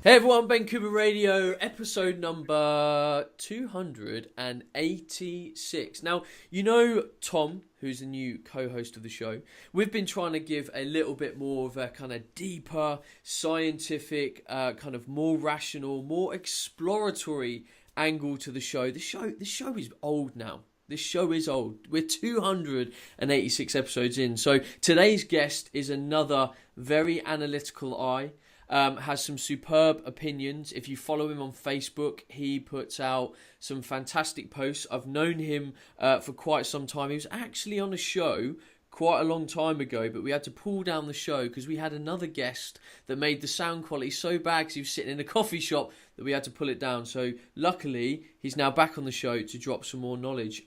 Hey everyone, Ben Coomber Radio, episode number 286. Now, you know Tom, who's the new co-host of the show. We've been trying to give a little bit more of a kind of deeper, scientific, kind of more rational, more exploratory angle to the show. The show is old now. This show is old. We're 286 episodes in. So today's guest is another very analytical eye. Has some superb opinions. If you follow him on Facebook, he puts out some fantastic posts. I've known him for quite some time. He was actually on a show quite a long time ago, but we had to pull down the show because we had another guest that made the sound quality so bad because he was sitting in a coffee shop that we had to pull it down. So luckily, he's now back on the show to drop some more knowledge.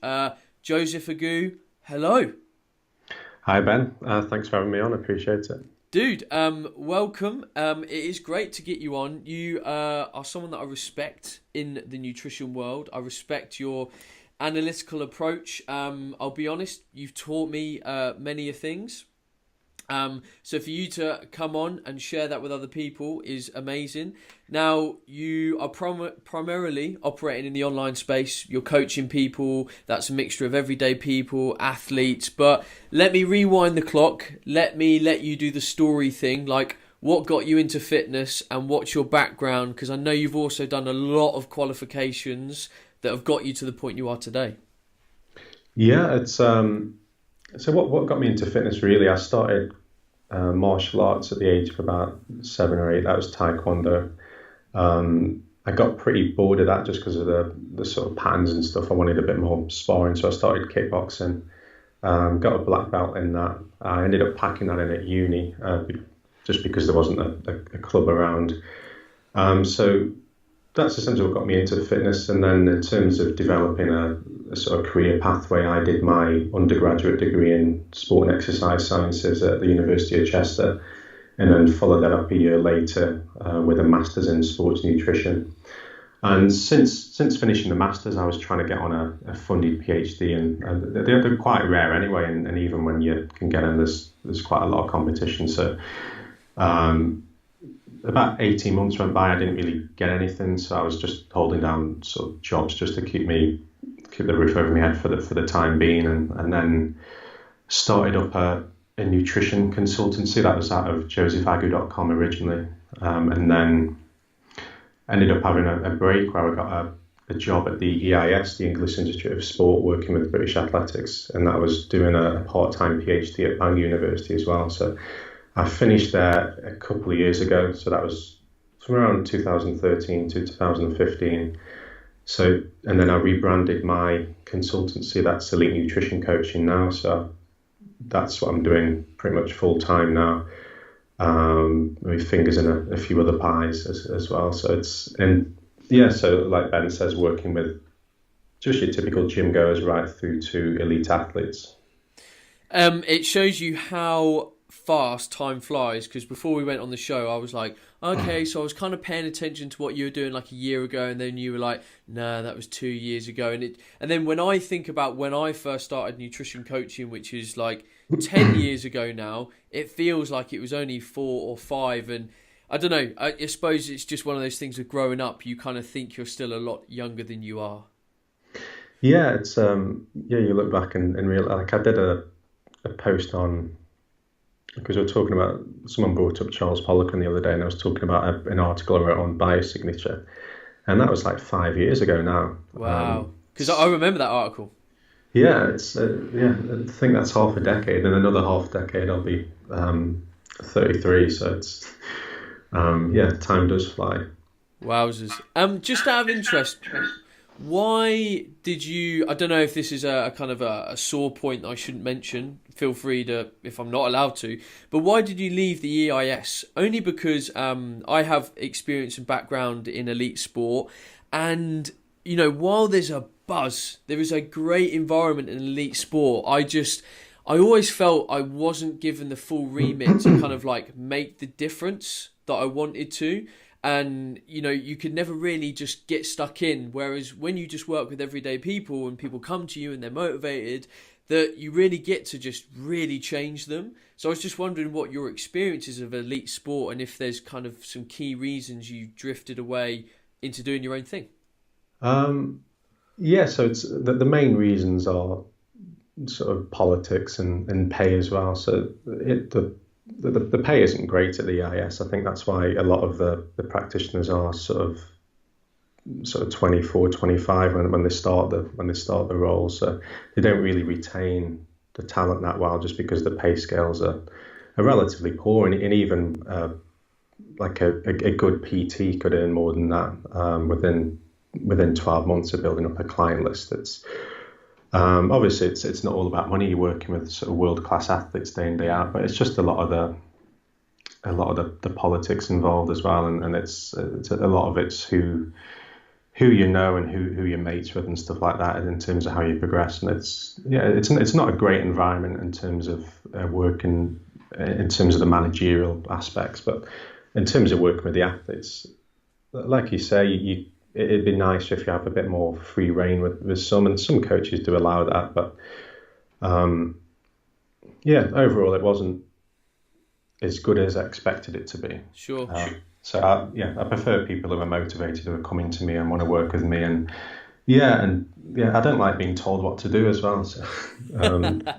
Joseph Agu, hello. Hi, Ben. Thanks for having me on. I appreciate it. Dude, welcome. It is great to get you on. You are someone that I respect in the nutrition world. I respect your analytical approach. I'll be honest, you've taught me many things. So for you to come on and share that with other people is amazing. Now, you are primarily operating in the online space. You're coaching people. That's a mixture of everyday people, athletes. But let me rewind the clock. Let you do the story thing. Like, what got you into fitness and what's your background? Because I know you've also done a lot of qualifications that have got you to the point you are today. Yeah, it's so what got me into fitness really? I started martial arts at the age of about 7 or 8. That was Taekwondo. I got pretty bored of that just because of the sort of patterns and stuff. I wanted a bit more sparring, so I started kickboxing. Got a black belt in that. I ended up packing that in at uni just because there wasn't a club around. So that's essentially what got me into fitness. And then in terms of developing a sort of career pathway, I did my undergraduate degree in sport and exercise sciences at the University of Chester, and then followed that up a year later with a master's in sports nutrition. And since finishing the master's, I was trying to get on a funded PhD, and they're quite rare anyway. And even when you can get in, there's quite a lot of competition. So about 18 months went by, I didn't really get anything, so I was just holding down sort of jobs just to keep the roof over my head for the time being, and then started up a nutrition consultancy that was out of josephagu.com originally, and then ended up having a break where I got a job at the EIS, the English Institute of Sport, working with British Athletics, and that was doing a part-time PhD at Bangor University as well. So I finished there a couple of years ago, so that was from around 2013 to 2015. So, and then I rebranded my consultancy, that's Elite Nutrition Coaching now. So that's what I'm doing pretty much full time now. With fingers in a few other pies as well. So so like Ben says, working with just your typical gym goers right through to elite athletes. It shows you how fast time flies, because before we went on the show I was like, okay, so I was kind of paying attention to what you were doing like a year ago, and then you were like, nah, that was 2 years ago. And then when I think about when I first started nutrition coaching, which is like 10 years ago now, it feels like it was only 4 or 5. And I don't know, I suppose it's just one of those things of growing up. You kind of think you're still a lot younger than you are. Yeah, it's you look back and realize, like, I did a post on, because we were talking about, someone brought up Charles Poliquin the other day, and I was talking about an article I wrote on biosignature, and that was like 5 years ago now. Wow, because I remember that article. Yeah, it's I think that's half a decade, and another half decade I'll be 33. So it's time does fly. Wowzers. Just out of interest, why did you, I don't know if this is a kind of a sore point that I shouldn't mention, feel free to, if I'm not allowed to, but why did you leave the EIS? Only because I have experience and background in elite sport, and you know, while there's a buzz, there is a great environment in elite sport, I always felt I wasn't given the full remit to kind of like make the difference that I wanted to. And, you know, you could never really just get stuck in. Whereas when you just work with everyday people and people come to you and they're motivated, that you really get to just really change them. So I was just wondering what your experiences of elite sport, and if there's kind of some key reasons you drifted away into doing your own thing. Yeah, so it's the main reasons are sort of politics and pay as well. So the pay isn't great at the EIS. I think that's why a lot of the practitioners are sort of 24, 25 when they start the role. So they don't really retain the talent that well, just because the pay scales are relatively poor, and even like a good PT could earn more than that within 12 months of building up a client list. It's obviously it's not all about money. You're working with sort of world-class athletes day in, day out, but it's just a lot of the politics involved as well, and it's a lot of it's who you know and who you're mates with and stuff like that, and in terms of how you progress. And it's not a great environment in terms of working in terms of the managerial aspects, but in terms of working with the athletes, like you say, it'd be nice if you have a bit more free reign with some, and some coaches do allow that, but overall it wasn't as good as I expected it to be. Sure. So I prefer people who are motivated, who are coming to me and want to work with me, and I don't like being told what to do as well. So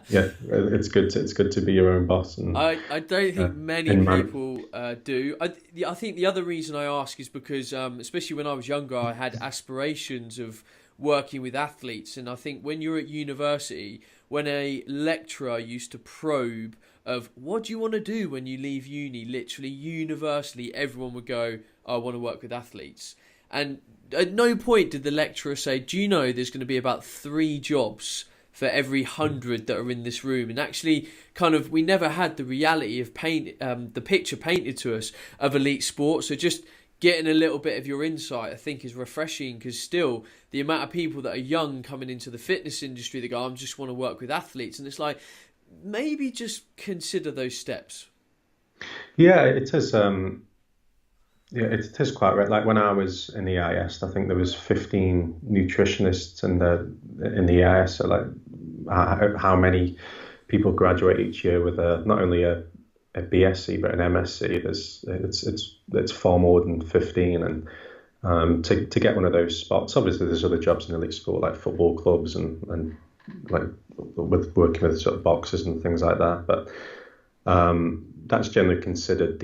it's good to be your own boss. And I don't think many people do. I think the other reason I ask is because, especially when I was younger, I had aspirations of working with athletes, and I think when you're at university, when a lecturer used to probe of what do you want to do when you leave uni, literally universally everyone would go, I want to work with athletes. And at no point did the lecturer say, do you know there's going to be about 3 jobs for every 100 that are in this room? And actually, kind of, we never had the reality of the picture painted to us of elite sport. So just getting a little bit of your insight, I think, is refreshing, because still the amount of people that are young coming into the fitness industry that go, I just want to work with athletes. And it's like, maybe just consider those steps. Yeah, it is. It is quite right. Like when I was in the EIS, I think there was 15 nutritionists in the EIS. So like how many people graduate each year with not only a BSc but an MSc? It's far more than 15, and to get one of those spots, obviously there's other jobs in elite sport like football clubs and like with working with sort of boxers and things like that, but that's generally considered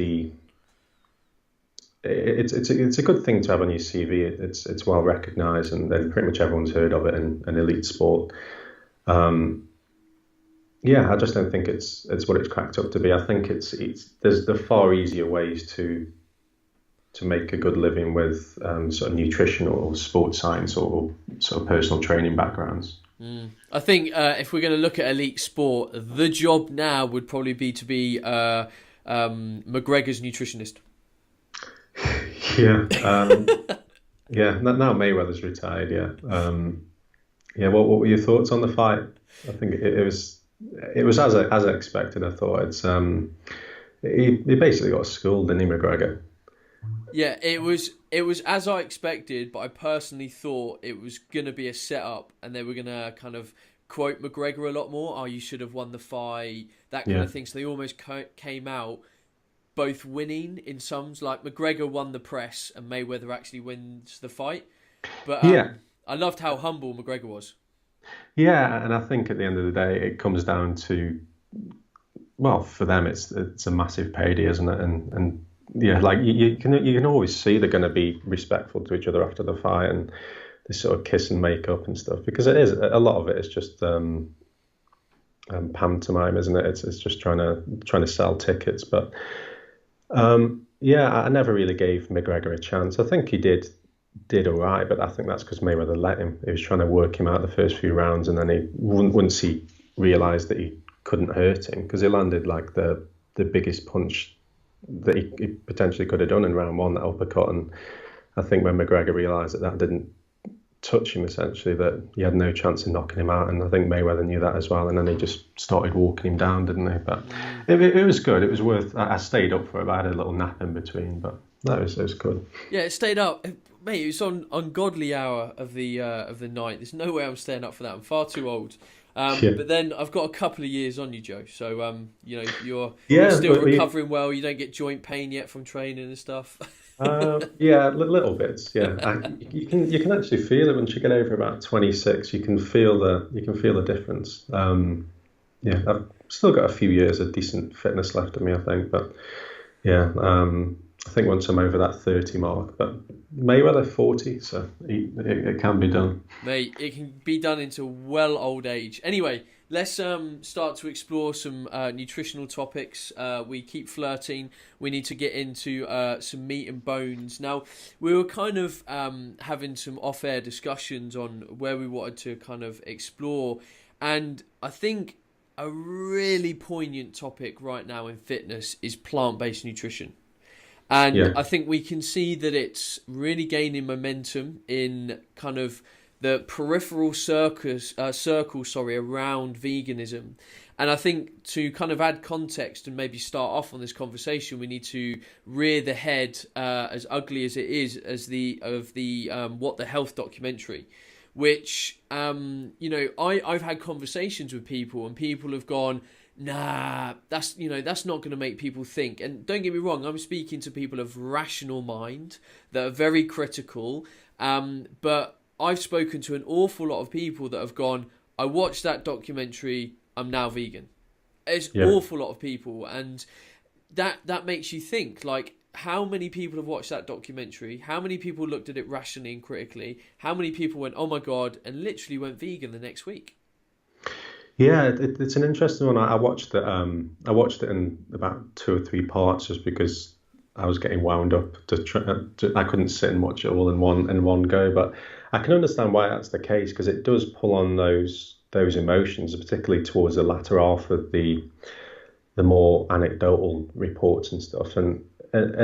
it's a good thing to have on your CV. It's well recognised, and then pretty much everyone's heard of it in elite sport. I just don't think it's what it's cracked up to be. I think there's the far easier ways to make a good living with sort of nutrition or sports science or sort of personal training backgrounds. I think if we're going to look at elite sport, the job now would probably be to be McGregor's nutritionist. Now Mayweather's retired. What were your thoughts on the fight? I think it was as I expected. I thought it's he basically got schooled, didn't he, McGregor? Yeah, it was as I expected, but I personally thought it was going to be a setup, and they were going to kind of quote McGregor a lot more. Oh, you should have won the fight, that kind of thing. So they almost came out both winning in sums. Like McGregor won the press, and Mayweather actually wins the fight. But I loved how humble McGregor was. Yeah, and I think at the end of the day, it comes down to, well, for them, it's a massive payday, isn't it? And like you can always see they're going to be respectful to each other after the fight, and they sort of kiss and make up and stuff, because it is a lot of it is just pantomime, isn't it? It's just trying to sell tickets. But I never really gave McGregor a chance. I think he did all right, but I think that's because Mayweather let him. He was trying to work him out the first few rounds, and then once he realised that he couldn't hurt him, because he landed like the biggest punch that he potentially could have done in round 1, that uppercut. And I think when McGregor realised that didn't touch him, essentially, that he had no chance of knocking him out, and I think Mayweather knew that as well, and then he just started walking him down, didn't he? But it was good. It was worth. I stayed up for it, but I had a little nap in between, but it was good. Yeah, it stayed up, mate. It was on ungodly hour of the night. There's no way I'm staying up for that. I'm far too old. But then I've got a couple of years on you, Joe. So you're Yeah, still recovering well. You don't get joint pain yet from training and stuff. yeah, little bits. Yeah, you can actually feel it once you get over about 26. You can feel the difference. Yeah, I've still got a few years of decent fitness left in me, I think. But yeah, I think once I'm over that 30 mark, but Mayweather 40, so it can be done. Mate, it can be done into well old age. Anyway, let's start to explore some nutritional topics. We keep flirting. We need to get into some meat and bones. Now, we were kind of having some off-air discussions on where we wanted to kind of explore. And I think a really poignant topic right now in fitness is plant-based nutrition. And I think we can see that it's really gaining momentum in kind of the peripheral circle around veganism. And I think to kind of add context and maybe start off on this conversation, we need to rear the head, as ugly as it is, as the What the Health documentary, which I've had conversations with people, and people have gone, nah, that's not going to make people think. And don't get me wrong, I'm speaking to people of rational mind that are very critical, but I've spoken to an awful lot of people that have gone, I watched that documentary, I'm now vegan. It's an awful lot of people, and that makes you think, like, how many people have watched that documentary? How many people looked at it rationally and critically? How many people went, oh my God, and literally went vegan the next week? Yeah, it's an interesting one. I watched it. I watched it in about 2 or 3 parts just because I was getting wound up I couldn't sit and watch it all in one go. But I can understand why that's the case, because it does pull on those emotions, particularly towards the latter half of the more anecdotal reports and stuff. And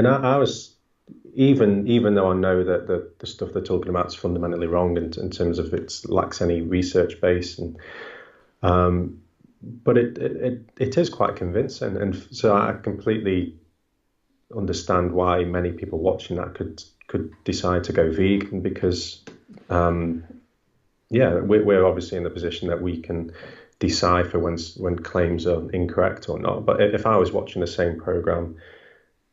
I was, even though I know that the stuff they're talking about is fundamentally wrong in terms of it lacks any research base, and but it is quite convincing, and so I completely understand why many people watching that could decide to go vegan, because we're obviously in the position that we can decipher when claims are incorrect or not. But if I was watching the same program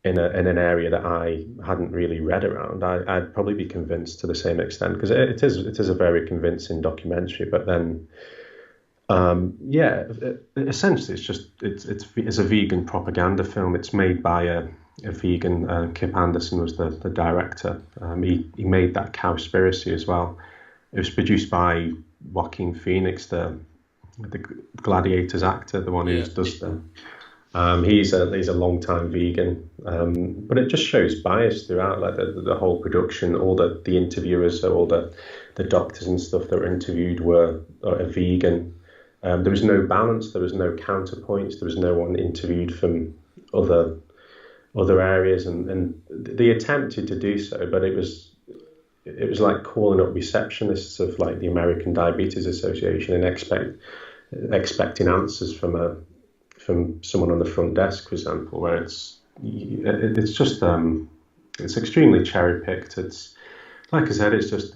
in an area that I hadn't really read around, I'd probably be convinced to the same extent, because it is a very convincing documentary. But then essentially it's a vegan propaganda film. It's made by a vegan. Kip Anderson was the director. He made that Cowspiracy as well. It was produced by Joaquin Phoenix, the Gladiators actor, the one who does the. He's a long-time vegan, but it just shows bias throughout, like the whole production. All the interviewers, so all the doctors and stuff that were interviewed were vegan. There was no balance. There was no counterpoints. There was no one interviewed from other areas, and they attempted to do so, but it was like calling up receptionists of like the American Diabetes Association and expecting answers from someone on the front desk, for example, where it's just it's extremely cherry picked. It's, like I said, it's just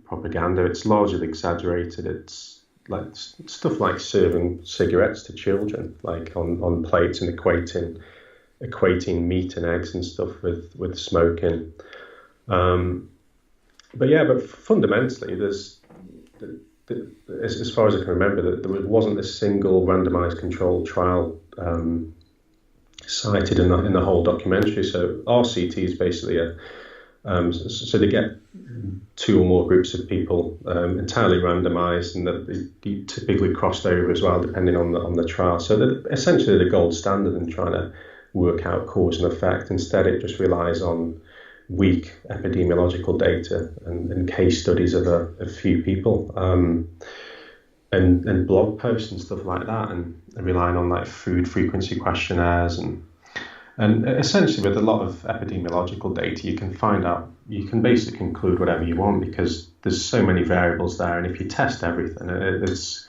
propaganda. It's largely exaggerated. It's like stuff like serving cigarettes to children, like on plates, and equating meat and eggs and stuff with smoking. But fundamentally, there's as far as I can remember, there wasn't a single randomized controlled trial cited in the whole documentary. So RCT is basically so they get 2 or more groups of people entirely randomized, and they typically crossed over as well, depending on the trial. So they're essentially the gold standard in trying to work out cause and effect. Instead, it just relies on weak epidemiological data and case studies of a few people, and blog posts and stuff like that, and relying on like food frequency questionnaires and essentially with a lot of epidemiological data, you can basically conclude whatever you want, because there's so many variables there, and if you test everything, there's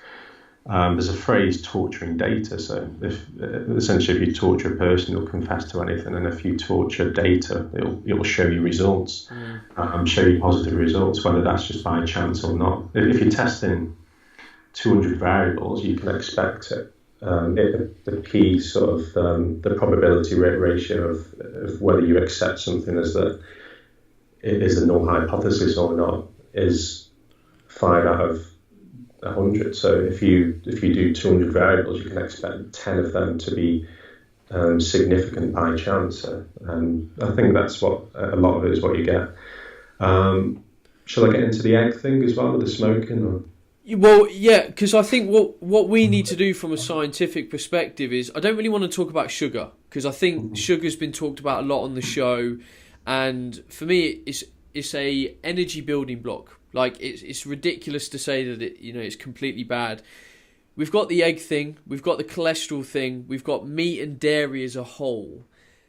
a phrase, torturing data. So if you torture a person, he'll confess to anything, and if you torture data, it'll show you results, show you positive results, whether that's just by chance or not. If you're testing 200 variables, you can expect it. The P sort of the probability rate ratio of whether you accept something as the null hypothesis or not is 5 out of 100. So if you do 200 variables, you can expect 10 of them to be significant by chance. I think that's what a lot of it is what you get. Shall I get into the egg thing as well with the smoking? Or? Well, yeah, because I think what we need to do from a scientific perspective is, I don't really want to talk about sugar, because I think sugar's been talked about a lot on the show, and for me it's a energy building block. Like, it's ridiculous to say that it's completely bad. We've got the egg thing, we've got the cholesterol thing, we've got meat and dairy as a whole.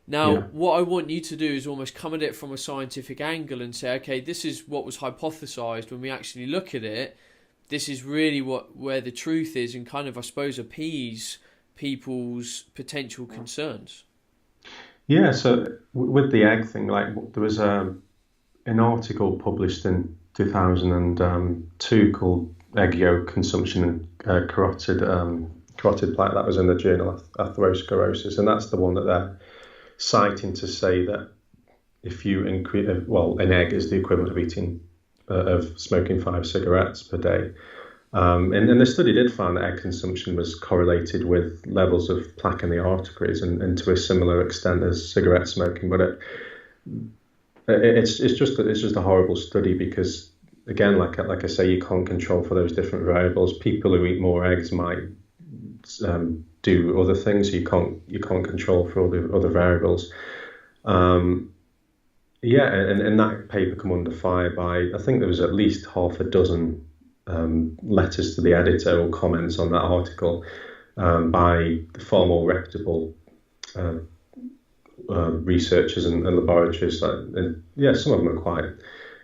Now, what I want you to do is almost come at it from a scientific angle and say, okay, this is what was hypothesized. When we actually look at it, this is really where the truth is, and kind of, I suppose, appease people's potential concerns. Yeah, so with the egg thing, like, there was an article published in 2002 called Egg Yolk Consumption and Carotid Plaque. That was in the journal Atherosclerosis, and that's the one that they're citing to say that if you increase, an egg is the equivalent of smoking 5 cigarettes per day. And the study did find that egg consumption was correlated with levels of plaque in the arteries, and to a similar extent as cigarette smoking. But it's just a horrible study, because, again, like I say, you can't control for those different variables. People who eat more eggs might do other things. You can't control for all the other variables. And that paper come under fire by, I think there was at least half a dozen letters to the editor or comments on that article by far more reputable researchers and laboratories. Some of them are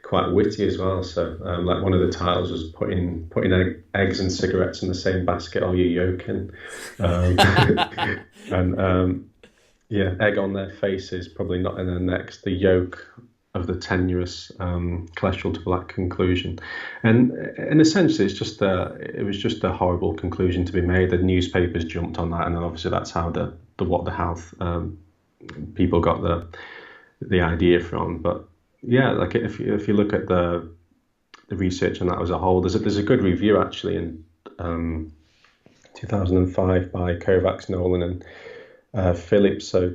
quite witty as well. So, like, one of the titles was putting eggs and cigarettes in the same basket. Are you yoking? Egg on their faces, probably not in their necks. The yolk of the tenuous cholesterol to black conclusion, and essentially it was just a horrible conclusion to be made. The newspapers jumped on that, and then obviously that's how the What the Health people got the idea from. But yeah, like, if you look at the research on that as a whole, there's a good review actually in 2005 by Kovacs, Nolan, and Phillips. So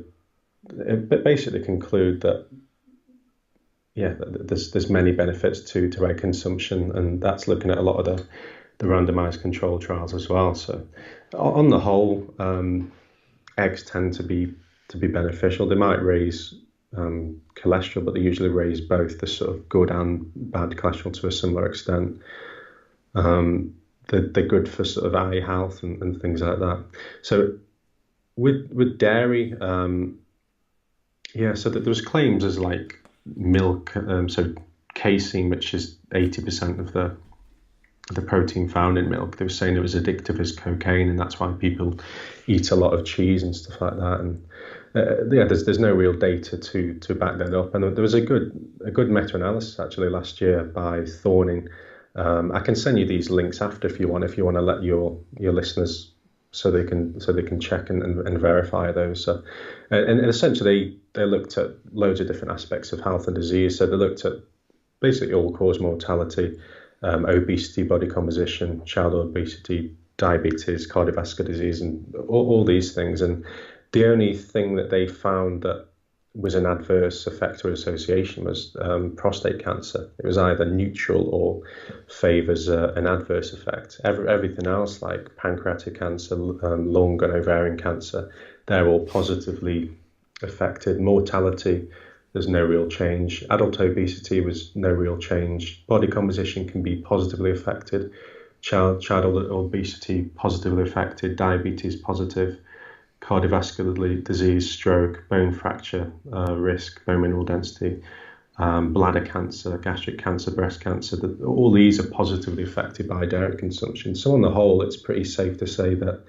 it basically conclude that there's many benefits to egg consumption, and that's looking at a lot of the randomized control trials as well. So on the whole, eggs tend to be beneficial. They might raise cholesterol, but they usually raise both the sort of good and bad cholesterol to a similar extent. They're good for sort of eye health and things like that. So with dairy, so that there was claims as like milk, so casein, which is 80% of the protein found in milk. They were saying it was addictive as cocaine, and that's why people eat a lot of cheese and stuff like that. And there's no real data to back that up. And there was a good meta-analysis actually last year by Thorning. I can send you these links after if you want to let your listeners so they can check and verify those. So, and essentially they looked at loads of different aspects of health and disease. So they looked at basically all-cause mortality, obesity, body composition, childhood obesity, diabetes, cardiovascular disease, and all these things. And the only thing that they found that was an adverse effect or association was prostate cancer. It was either neutral or favours an adverse effect. Everything else, like pancreatic cancer, lung and ovarian cancer, they're all positively affected. Mortality, there's no real change. Adult obesity was no real change. Body composition can be positively affected. Childhood obesity positively affected. Diabetes positive. Cardiovascular disease, stroke, bone fracture risk, bone mineral density, bladder cancer, gastric cancer, breast cancer. All these are positively affected by dairy consumption. So on the whole, it's pretty safe to say that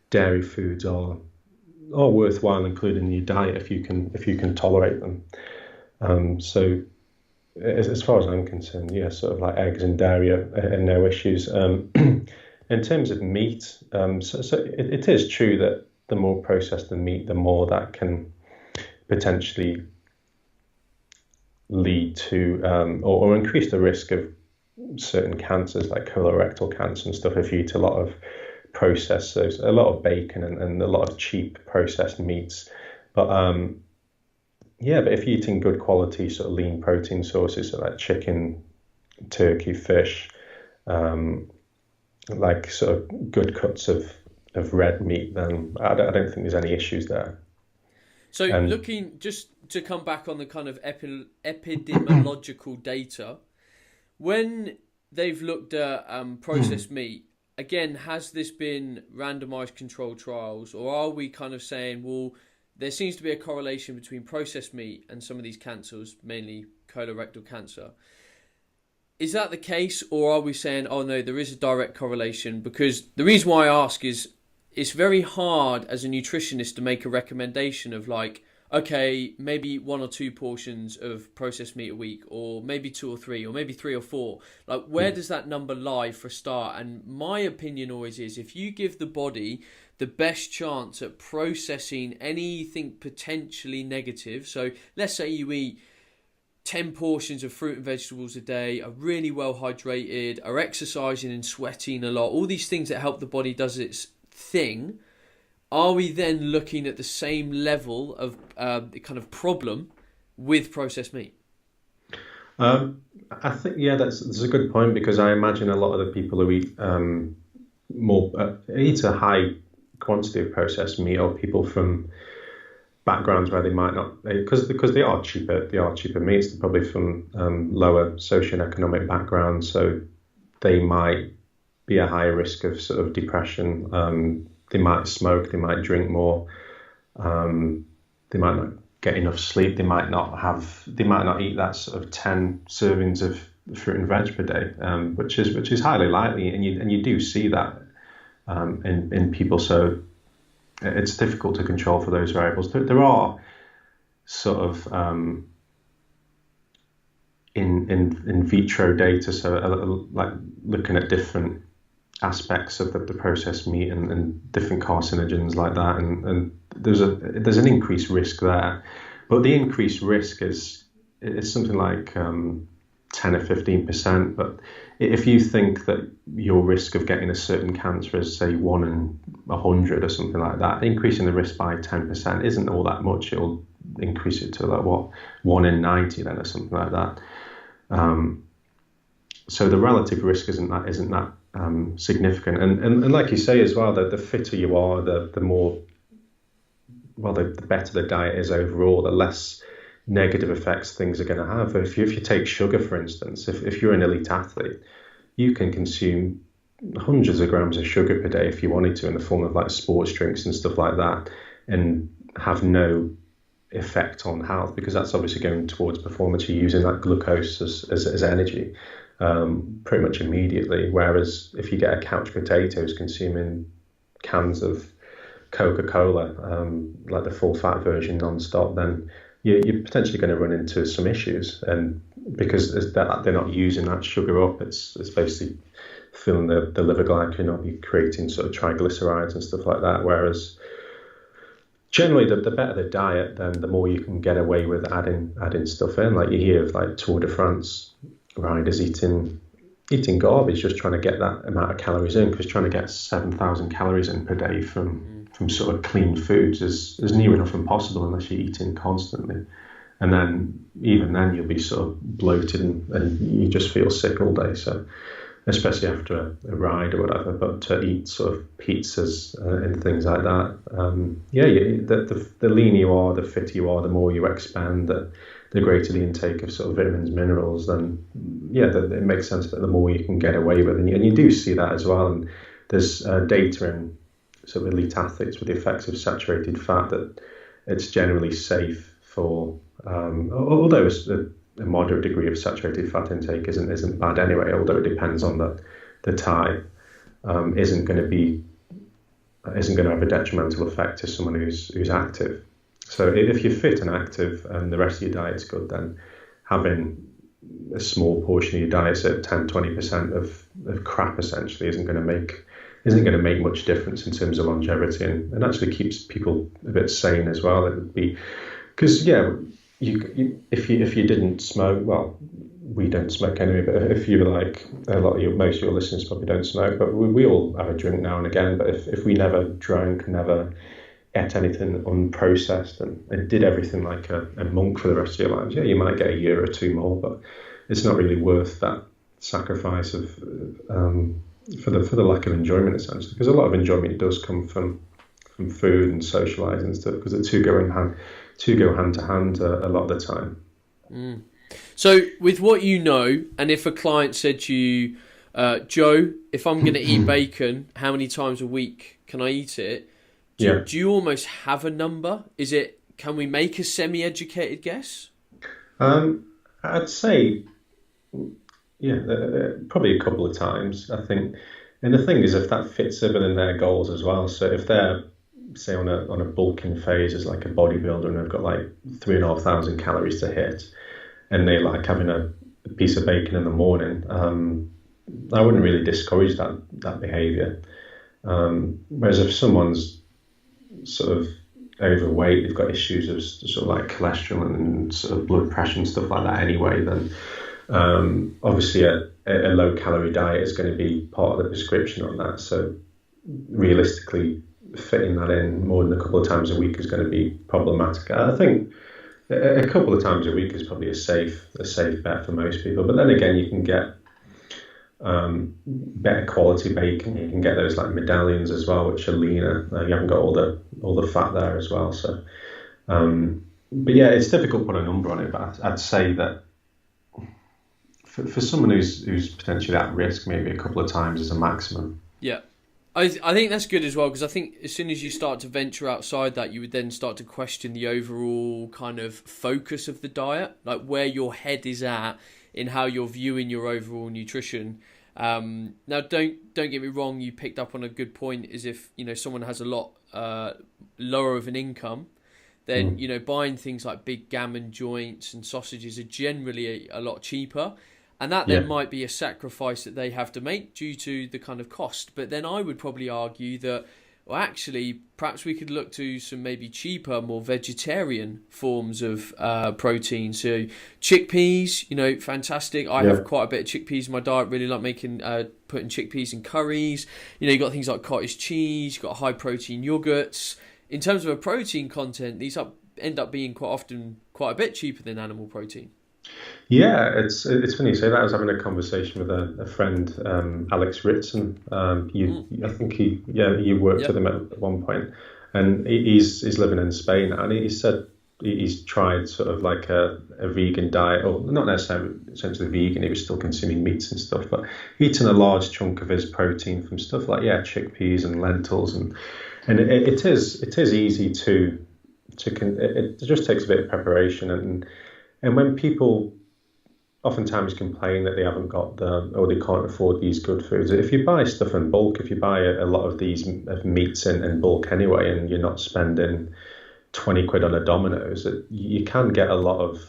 dairy foods are worthwhile including in your diet if you can tolerate them. So as far as I'm concerned, sort of like eggs and dairy are no issues. in terms of meat, so it is true that the more processed the meat, the more that can potentially lead to or increase the risk of certain cancers like colorectal cancer and stuff if you eat a lot of processed, so a lot of bacon and a lot of cheap processed meats. But but if you're eating good quality sort of lean protein sources, so like chicken, turkey, fish, like sort of good cuts of red meat, then I don't think there's any issues there. So looking, just to come back on the kind of epidemiological data, when they've looked at processed meat, again, has this been randomized controlled trials, or are we kind of saying, well, there seems to be a correlation between processed meat and some of these cancers, mainly colorectal cancer? Is that the case, or are we saying, oh no, there is a direct correlation? Because the reason why I ask is it's very hard as a nutritionist to make a recommendation of like, okay, maybe 1 or 2 portions of processed meat a week, or maybe 2 or 3, or maybe 3 or 4. Like, where does that number lie for a start? And my opinion always is, if you give the body the best chance at processing anything potentially negative, so let's say you eat 10 portions of fruit and vegetables a day, are really well hydrated, are exercising and sweating a lot, all these things that help the body does its thing, are we then looking at the same level of kind of problem with processed meat? I think, that's a good point, because I imagine a lot of the people who eat eat a high quantity of processed meat, or people from backgrounds where they might not, because they are cheaper meats, they're probably from lower socioeconomic backgrounds, so they might be a higher risk of sort of depression. They might smoke, they might drink more, they might not get enough sleep, they might not eat that sort of 10 servings of fruit and veg per day, which is highly likely, and you do see that in people. So it's difficult to control for those variables. There are sort of in vitro data, so like looking at different aspects of the processed meat and different carcinogens like that, and there's an increased risk there, but the increased risk is something like 10 or 15%. But if you think that your risk of getting a certain cancer is say 1 in 100 or something like that, increasing the risk by 10% isn't all that much. It'll increase it to like 1 in 90 then, or something like that. So the relative risk isn't that significant, and like you say as well, that the fitter you are, the better the diet is overall, the less negative effects things are going to have. If you take sugar, for instance, if you're an elite athlete, you can consume hundreds of grams of sugar per day if you wanted to, in the form of like sports drinks and stuff like that, and have no effect on health, because that's obviously going towards performance. You're using that glucose as energy pretty much immediately, whereas if you get a couch potato who's consuming cans of Coca-Cola, like the full fat version non-stop, then you're potentially going to run into some issues, and because they're not using that sugar up, it's basically filling the liver glycogen up, you're creating sort of triglycerides and stuff like that. Whereas generally, the better the diet, then the more you can get away with adding stuff in. Like you hear of like Tour de France riders eating garbage, just trying to get that amount of calories in, because trying to get 7,000 calories in per day from sort of clean foods is near enough impossible unless you're eating constantly. And then even then you'll be sort of bloated and you just feel sick all day. So especially after a ride or whatever, but to eat sort of pizzas and things like that, the leaner you are, the fitter you are, the more you expand, the greater the intake of sort of vitamins, minerals, then it makes sense that the more you can get away with, and you do see that as well. And there's data in sort of elite athletes with the effects of saturated fat that it's generally safe for, although a moderate degree of saturated fat intake isn't bad anyway, although it depends on the type, isn't going to have a detrimental effect to someone who's active. So if you're fit and active and the rest of your diet's good, then having a small portion of your diet, so 10-20% of crap essentially, isn't going to make isn't going to make much difference in terms of longevity, and actually keeps people a bit sane as well. It would be because if you didn't smoke, well, we don't smoke anyway, but if you were like most of your listeners probably don't smoke, but we all have a drink now and again. But if we never drank, never ate anything unprocessed, and did everything like a monk for the rest of your lives, you might get a year or two more, but it's not really worth that sacrifice of for the lack of enjoyment, essentially, because a lot of enjoyment does come from food and socialising and stuff, because the two go hand to hand a lot of the time. So with what you know, and if a client said to you, Joe, if I'm going to eat bacon, how many times a week can I eat it? Do you almost have a number? Can we make a semi-educated guess? I'd say, probably a couple of times, I think. And the thing is, if that fits within their goals as well. So if they're, say, on a bulking phase as like a bodybuilder, and they've got like 3,500 calories to hit, and they like having a piece of bacon in the morning, I wouldn't really discourage that behaviour. Whereas if someone's sort of overweight, they've got issues of sort of like cholesterol and sort of blood pressure and stuff like that anyway, then obviously a low calorie diet is going to be part of the prescription on that. So realistically, fitting that in more than a couple of times a week is going to be problematic. I think a couple of times a week is probably a safe bet for most people. But then again, you can get better quality bacon. You can get those like medallions as well, which are leaner. You haven't got all the fat there as well. So, but yeah, it's difficult to put a number on it. But I'd say that for someone who's potentially at risk, maybe a couple of times is a maximum. Yeah. I think that's good as well, because I think as soon as you start to venture outside that, you would then start to question the overall kind of focus of the diet, like where your head is at in how you're viewing your overall nutrition. Now, don't get me wrong, you picked up on a good point, is if someone has a lot lower of an income, then buying things like big gammon joints and sausages are generally a lot cheaper. And that then might be a sacrifice that they have to make due to the kind of cost. But then I would probably argue that, well, actually, perhaps we could look to some maybe cheaper, more vegetarian forms of protein. So chickpeas, fantastic. I have quite a bit of chickpeas in my diet. Really like putting chickpeas in curries. You've got things like cottage cheese. You've got high protein yogurts. In terms of a protein content, these end up being quite often quite a bit cheaper than animal protein. Yeah, it's funny you say that. I was having a conversation with a friend, Alex Ritson. I think you worked with him at one point, and he's living in Spain, and he said he's tried sort of like a vegan diet, or not necessarily essentially vegan. He was still consuming meats and stuff, but eating a large chunk of his protein from stuff like chickpeas and lentils, and it is easy to it just takes a bit of preparation. And when people oftentimes complain that they haven't got or they can't afford these good foods, if you buy stuff in bulk, if you buy a lot of these meats in bulk anyway, and you're not spending 20 quid on a Domino's, you can get a lot of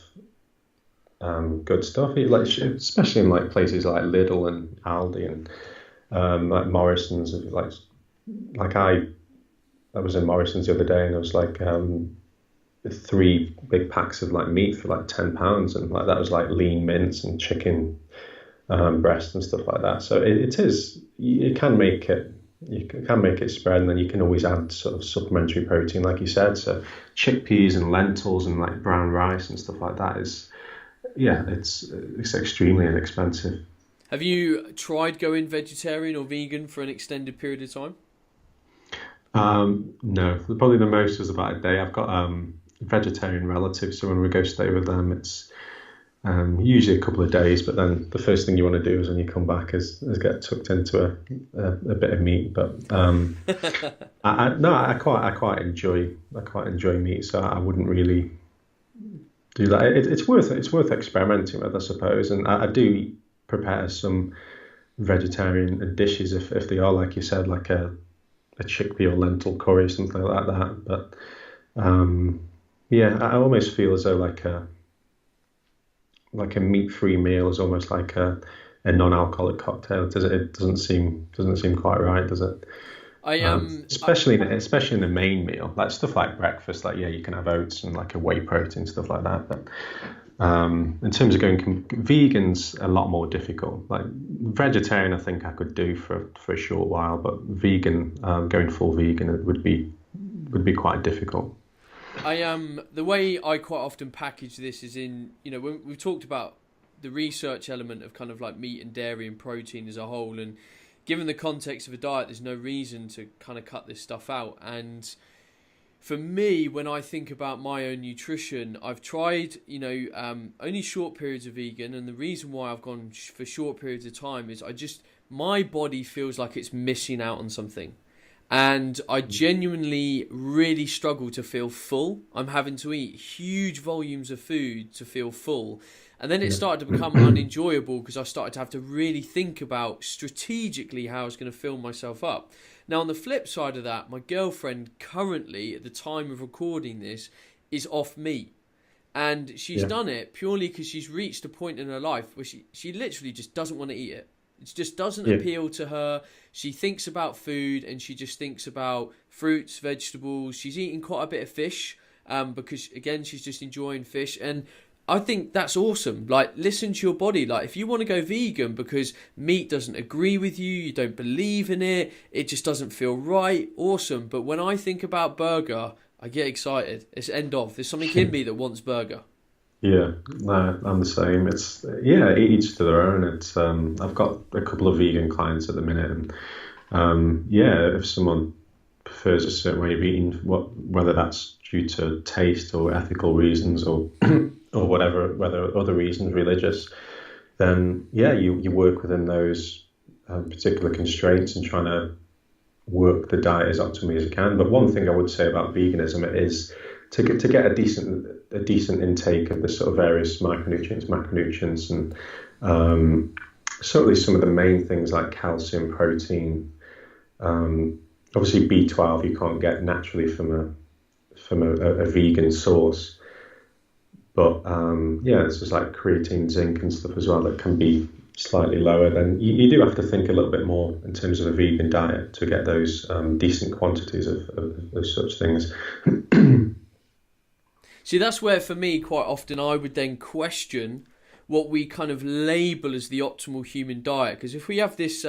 good stuff, especially in like places like Lidl and Aldi and like Morrison's. I was in Morrison's the other day, and it was like 3 big packs of like meat for like £10, and like that was like lean mince and chicken breast and stuff like that. So you can make it spread, and then you can always add sort of supplementary protein, like you said. So chickpeas and lentils and like brown rice and stuff like that it's extremely inexpensive. Have you tried going vegetarian or vegan for an extended period of time? No, probably the most was about a day. I've got vegetarian relatives, so when we go stay with them, it's usually a couple of days, but then the first thing you want to do is when you come back is get tucked into a bit of meat. But I quite enjoy meat, so I wouldn't really do that. It's worth experimenting with, I suppose, and I do prepare some vegetarian dishes if they are, like you said, like a chickpea or lentil curry or something like that. But I almost feel as though like a meat-free meal is almost like a a non-alcoholic cocktail. It doesn't seem quite right, does it? Especially in the main meal, like stuff like breakfast. Like you can have oats and like a whey protein, stuff like that. But in terms of going vegan's a lot more difficult. Like vegetarian, I think I could do for a short while, but vegan, going full vegan, would be quite difficult. The way I quite often package this is in, when we've talked about the research element of kind of like meat and dairy and protein as a whole, and given the context of a diet, there's no reason to kind of cut this stuff out. And for me, when I think about my own nutrition, I've tried, only short periods of vegan. And the reason why I've gone for short periods of time is my body feels like it's missing out on something. And I genuinely really struggle to feel full. I'm having to eat huge volumes of food to feel full. And then it started to become unenjoyable because I started to have to really think about strategically how I was going to fill myself up. Now, on the flip side of that, my girlfriend currently, at the time of recording this, is off meat. And she's done it purely because she's reached a point in her life where she literally just doesn't want to eat it. It just doesn't appeal to her. She thinks about food and she just thinks about fruits, vegetables. She's eating quite a bit of fish because, again, she's just enjoying fish. And I think that's awesome. Like, listen to your body. Like, if you want to go vegan because meat doesn't agree with you, you don't believe in it, it just doesn't feel right, awesome. But when I think about burger, I get excited. It's end of. There's something in me that wants burger. Yeah, no, I'm the same. It's each to their own. It's I've got a couple of vegan clients at the minute, and if someone prefers a certain way of eating, whether that's due to taste or ethical reasons or or whether other reasons, religious, then you work within those particular constraints and trying to work the diet as optimally as you can. But one thing I would say about veganism is to get a decent intake of the sort of various macronutrients, and certainly some of the main things like calcium, protein. Obviously, B12 you can't get naturally from a vegan source, but it's just like creatine, zinc, and stuff as well that can be slightly lower. Then you do have to think a little bit more in terms of a vegan diet to get those decent quantities of such things. See, that's where, for me, quite often I would then question what we kind of label as the optimal human diet. Because if we have this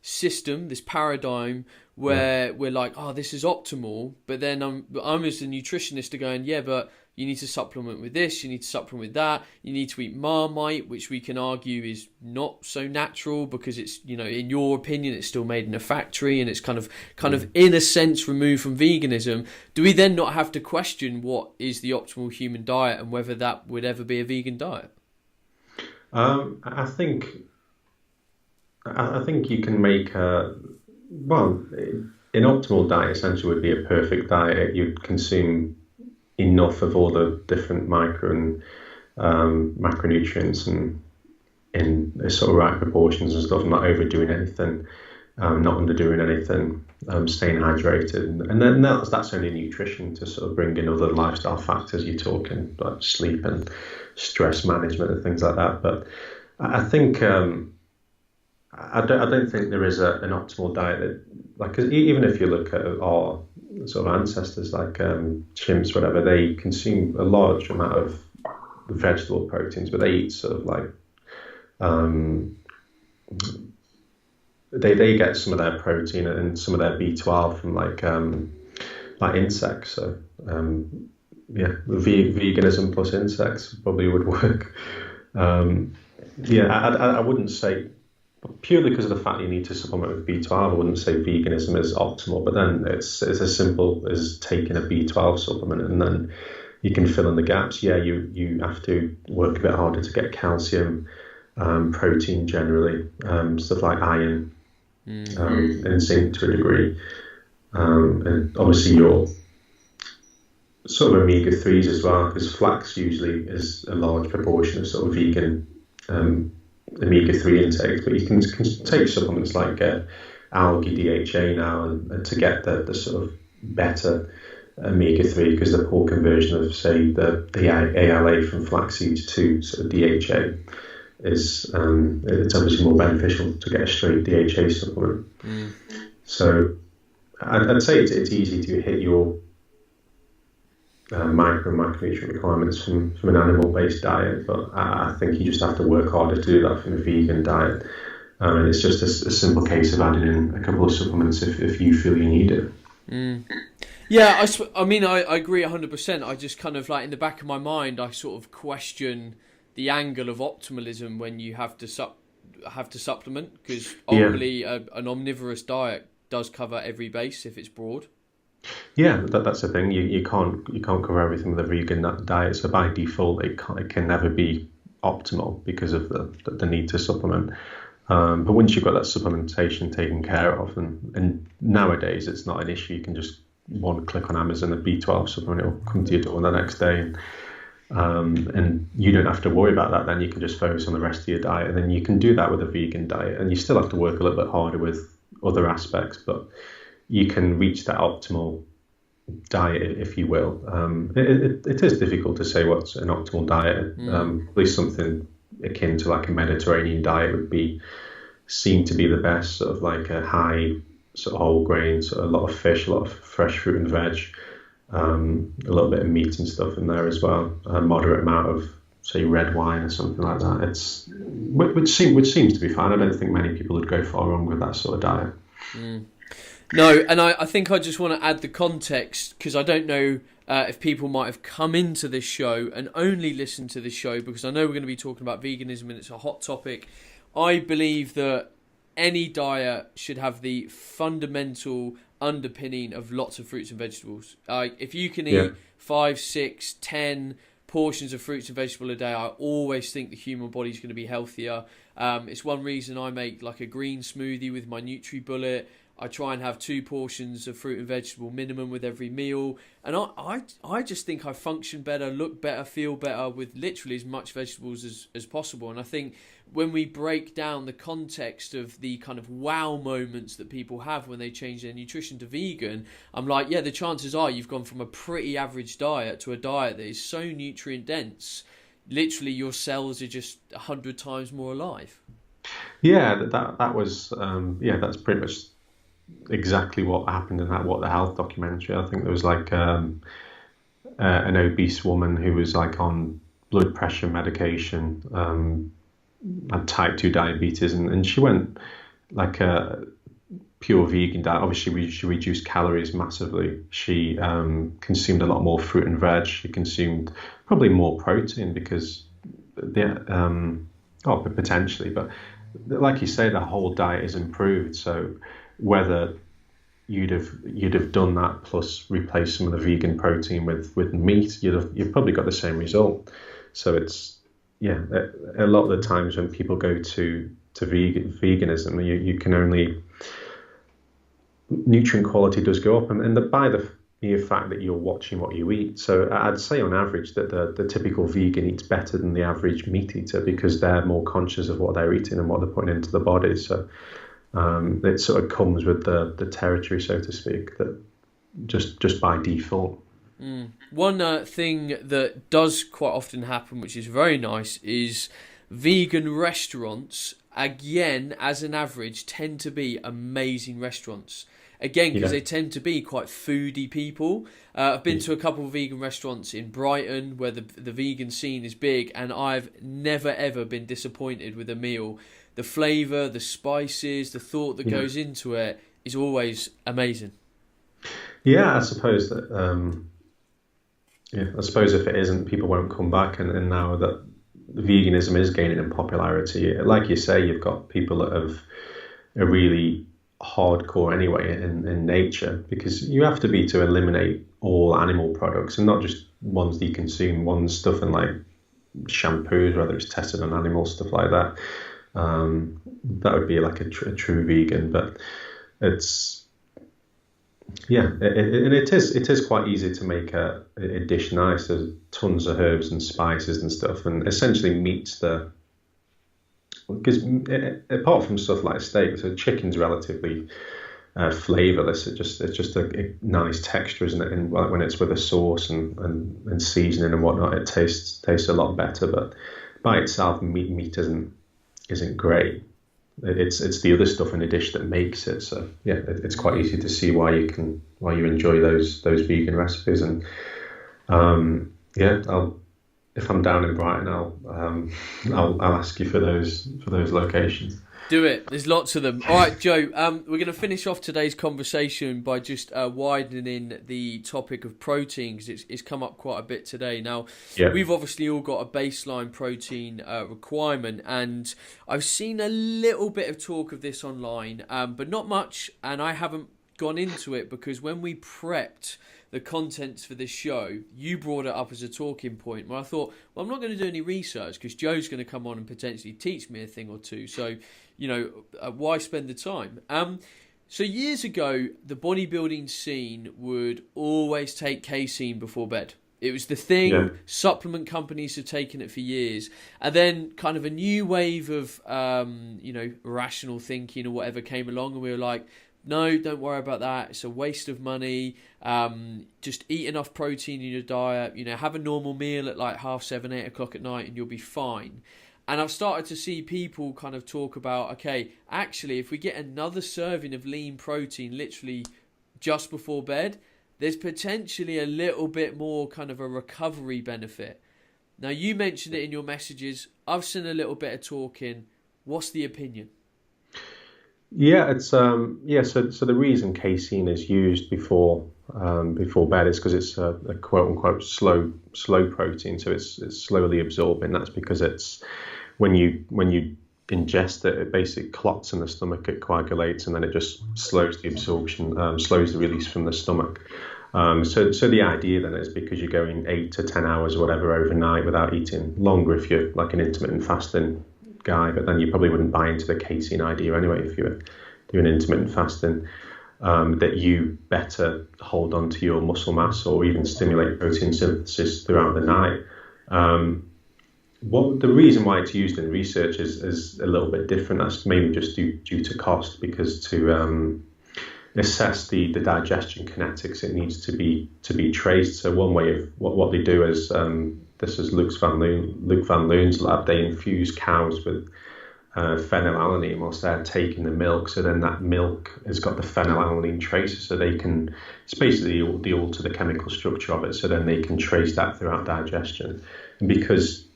system, this paradigm where we're like, oh, this is optimal, but then I'm as a nutritionist going, but you need to supplement with this, you need to supplement with that, you need to eat Marmite, which we can argue is not so natural because it's, in your opinion, it's still made in a factory and it's kind of in a sense removed from veganism. Do we then not have to question what is the optimal human diet and whether that would ever be a vegan diet? I think you can make an optimal diet essentially would be a perfect diet. You'd consume enough of all the different micro and macronutrients and in sort of right proportions and stuff, not overdoing anything, not underdoing anything, staying hydrated, and then that's only nutrition. To sort of bring in other lifestyle factors, you're talking like sleep and stress management and things like that. But I think I don't think there is an optimal diet that, like, 'cause even if you look at our sort of ancestors, like chimps, whatever, they consume a large amount of vegetable proteins, but they eat sort of like they get some of their protein and some of their B12 from like insects. So veganism plus insects probably would work. I wouldn't say, purely because of the fact you need to supplement with B12, I wouldn't say veganism is optimal, but then it's as simple as taking a B12 supplement and then you can fill in the gaps. You have to work a bit harder to get calcium, protein generally, stuff like iron, and zinc to a degree. And obviously your sort of omega-3s as well, because flax usually is a large proportion of sort of vegan omega-3 intakes, but you can take supplements like algae DHA now and to get the sort of better omega-3, because the poor conversion of, say, the ALA from flax seeds to sort of DHA is it's obviously more beneficial to get a straight DHA supplement. So I'd say it's easy to hit your micro and macronutrient requirements from an animal-based diet, but I think you just have to work harder to do that from a vegan diet. And it's just a simple case of adding in a couple of supplements if you feel you need it. Yeah, I mean, I agree 100%. I just kind of like in the back of my mind, I sort of question the angle of optimalism when you have to supplement, because ultimately an omnivorous diet does cover every base if it's broad. Yeah, that's the thing. You can't cover everything with a vegan diet. So by default, it can never be optimal because of the need to supplement. But once you've got that supplementation taken care of, and nowadays it's not an issue. You can just one click on Amazon, a B12 supplement, it'll come to your door the next day. And you don't have to worry about that. Then you can just focus on the rest of your diet, and then you can do that with a vegan diet. And you still have to work a little bit harder with other aspects, but you can reach that optimal diet, if you will. It is difficult to say what's an optimal diet. At least something akin to like a Mediterranean diet would seem to be the best, sort of like a high sort of whole grain, sort of a lot of fish, a lot of fresh fruit and veg, a little bit of meat and stuff in there as well, a moderate amount of, say, red wine or something like that. It's which seems to be fine. I don't think many people would go far wrong with that sort of diet. No, and I think I just want to add the context, because I don't know if people might have come into this show and only listened to this show, because I know we're going to be talking about veganism and it's a hot topic. I believe that any diet should have the fundamental underpinning of lots of fruits and vegetables. If you can eat 5, 6, 10 portions of fruits and vegetables a day, I always think the human body is going to be healthier. It's one reason I make like a green smoothie with my NutriBullet. I try and have 2 portions of fruit and vegetable minimum with every meal. And I just think I function better, look better, feel better with literally as much vegetables as possible. And I think when we break down the context of the kind of wow moments that people have when they change their nutrition to vegan, I'm like, yeah, the chances are you've gone from a pretty average diet to a diet that is so nutrient dense, literally your cells are just 100 times more alive. Yeah, that was, that's pretty much exactly what happened in that What the Health documentary. I think there was like an obese woman who was like on blood pressure medication, had type 2 diabetes, and she went like a pure vegan diet. Obviously she reduced calories massively. She consumed a lot more fruit and veg. She consumed probably more protein because potentially, but like you say, the whole diet is improved. So whether you'd have done that plus replace some of the vegan protein with meat, you've probably got the same result. So it's a lot of the times when people go to veganism, you can only, nutrient quality does go up, and by the mere fact that you're watching what you eat. So I'd say on average that the typical vegan eats better than the average meat eater because they're more conscious of what they're eating and what they're putting into the body. So it sort of comes with the territory, so to speak, that just by default. One thing that does quite often happen, which is very nice, is vegan restaurants, again, as an average, tend to be amazing restaurants. Again, because they tend to be quite foodie people. I've been to a couple of vegan restaurants in Brighton where the vegan scene is big, and I've never, ever been disappointed with a meal. The flavour, the spices, the thought that goes into it is always amazing. Yeah, I suppose that. I suppose if it isn't, people won't come back. And now that veganism is gaining in popularity, like you say, you've got people that are really hardcore anyway in nature, because you have to be to eliminate all animal products and not just ones that you consume, ones stuff in like shampoos, whether it's tested on animals, stuff like that. That would be like a true vegan, but it's it is quite easy to make a dish nice. There's tons of herbs and spices and stuff, and essentially meats because apart from stuff like steak, so chicken's relatively flavourless. It's just a nice texture, isn't it? And when it's with a sauce and seasoning and whatnot, it tastes a lot better. But by itself, meat isn't great. It's the other stuff in the dish that makes it. So yeah, it's quite easy to see why you enjoy those vegan recipes. And if I'm down in Brighton, I'll ask you for those locations. Do it. There's lots of them. All right, Joe, we're going to finish off today's conversation by just widening the topic of protein, because it's come up quite a bit today. Now, We've obviously all got a baseline protein requirement, and I've seen a little bit of talk of this online, but not much, and I haven't gone into it because when we prepped the contents for this show, you brought it up as a talking point where I thought, well, I'm not going to do any research because Joe's going to come on and potentially teach me a thing or two. So, why spend the time? So years ago, the bodybuilding scene would always take casein before bed. It was the thing. Yeah. Supplement companies have taken it for years. And then kind of a new wave of, rational thinking or whatever came along, and we were like, no, don't worry about that. It's a waste of money. Just eat enough protein in your diet. Have a normal meal at like 7:30, 8 o'clock at night, and you'll be fine. And I've started to see people kind of talk about, okay, actually, if we get another serving of lean protein literally just before bed, there's potentially a little bit more kind of a recovery benefit. Now, you mentioned it in your messages. I've seen a little bit of talking. What's the opinion? Yeah, it's So the reason casein is used before bed is because it's a quote unquote slow protein, so it's slowly absorbing. That's because it's when you ingest it, it basically clots in the stomach, it coagulates, and then it just slows the absorption, slows the release from the stomach. So the idea then is because you're going 8 to 10 hours or whatever overnight without eating, longer if you're like an intermittent fasting guy, but then you probably wouldn't buy into the casein idea anyway if you were doing intermittent fasting, that you better hold on to your muscle mass or even stimulate protein synthesis throughout the night. The reason why it's used in research is a little bit different. That's mainly just due to cost, because to assess the digestion kinetics, it needs to be traced. So one way of what they do is, this is Luc van Loon's lab, they infuse cows with phenylalanine whilst they're taking the milk. So then that milk has got the phenylalanine traces, so it's basically they alter the chemical structure of it, so then they can trace that throughout digestion. And because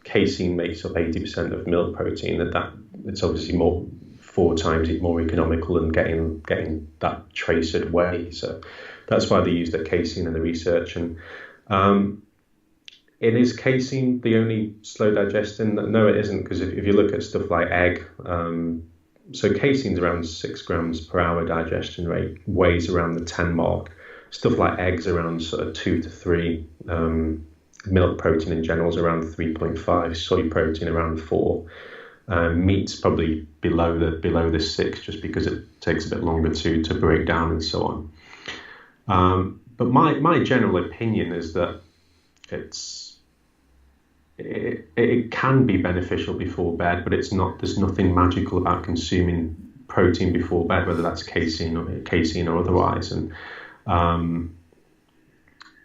casein makes up 80% of milk protein, that it's obviously 4 times more economical than getting that traced way. So that's why they use the casein in the research. And is casein the only slow digesting? No, it isn't, because if you look at stuff like egg, so casein's around 6 grams per hour digestion rate, weighs around the 10 mark. Stuff like eggs around sort of 2 to 3. Milk protein in general is around 3.5. Soy protein around 4. Meat's probably below the 6, just because it takes a bit longer to break down and so on. But my general opinion is that it can be beneficial before bed, but it's not. There's nothing magical about consuming protein before bed, whether that's casein or otherwise. And